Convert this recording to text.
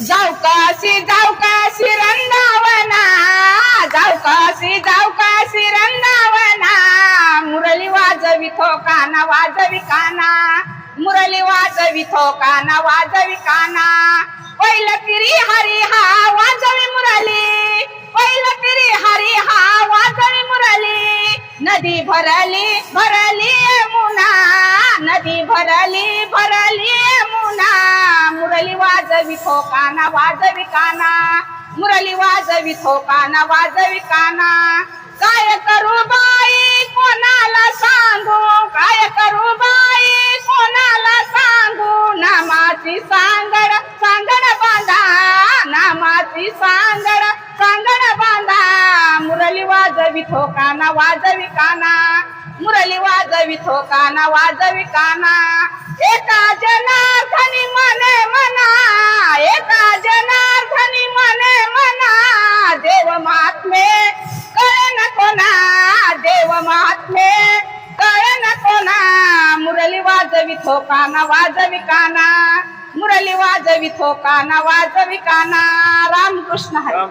जाऊ काशी रंगावना, जाऊ काशी रंगावना, मुरली वाजवितो काना वाजवी काना, मुरली वाजवितो काना वाजवी काना, पहिल पिरी हरी हा वाजवी मुरली, पहिल पिरी हरी हा वाजवी मुरली, नदी भरली भरली यमुना, नदी भरली भरली यमुना, मुरली वाजवितो काना वाजवी काना, मुरली वाजवितो काना वाजवी काना, काय करू बाई कोणाला सांगू, काय करू बाई कोणाला सांगू, नामाची सांगड सांगड बांधा, नामाची सांगड सांगड बांधा, मुरली वाजवितो काना वाजवी काना, मुरली वाजवितो काना वाजवी काना, एका जनार्दनी मने मना, एका जनार्दनी मने मना, देव महात्मे कळे न कोणा, देव महात्मे कळे न कोणा, मुरली वाजवितो काना वाजवी काना, मुरली वाजवितो काना वाजवी काना. रामकृष्ण हरी.